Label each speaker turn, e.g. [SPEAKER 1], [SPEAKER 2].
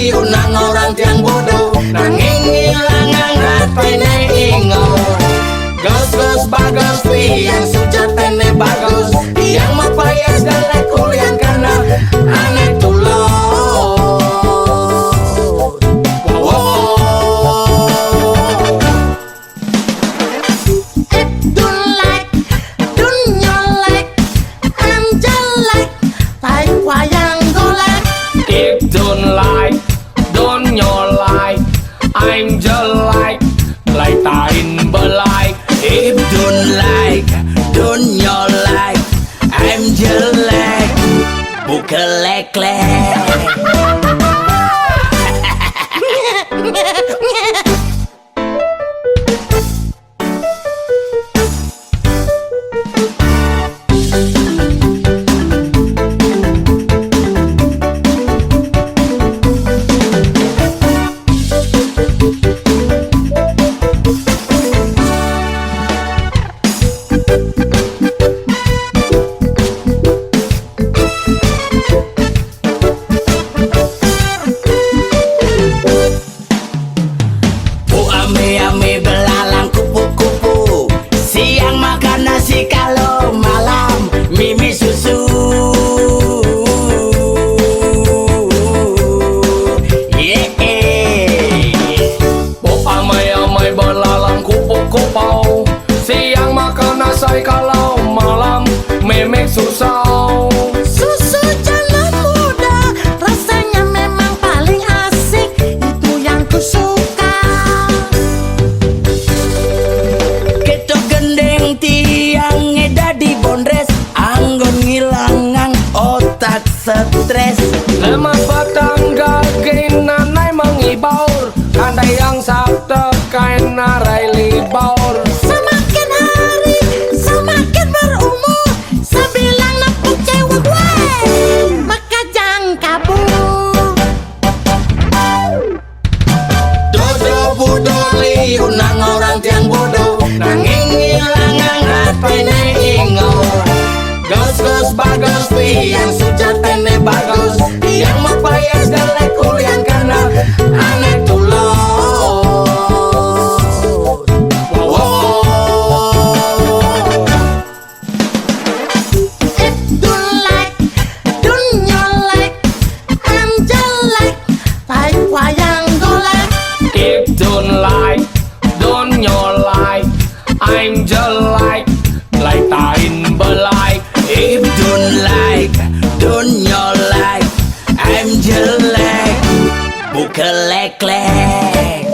[SPEAKER 1] liunan orang tiang bodoh nanging ilang angkat pene ingo. Gus bagus yang sujatene bagus yang mapayas galak kuliah karena aneh tulot.
[SPEAKER 2] I'm just like tain belai.
[SPEAKER 1] If don't like, don't you like? I'm just like bukelek-lek. Ame belalang kupu-kupu, siang makan nasi, kalau malam mimi susu.
[SPEAKER 2] Ame belalang kupu-kupu, siang makan nasi, kalau malam mimi susu.
[SPEAKER 3] Susu jangan muda, rasanya memang paling asik, itu yang kusuka.
[SPEAKER 1] Tiang ngedadi bondres, anggon ngilangang otak stres.
[SPEAKER 2] Lemas batang gagin nanai mengibaur, kandai yang sabda kain narai libaur.
[SPEAKER 3] Semakin hari semakin berumur, sebilang nepuk cewek weh, maka jangan kabur.
[SPEAKER 1] Dodo budo liunan orang tiang bodoh nanging ilang angkat pene ingo. Gus bagus yang sujatene bagus yang mapayas galak kuliah karena aneh tulot.
[SPEAKER 3] If don't like, don't you like? I'm just like wayang golek.
[SPEAKER 2] If don't like, don't you like? I'm just like tain belai.
[SPEAKER 1] If don't like, don't you like? I'm just like bukelek-lek.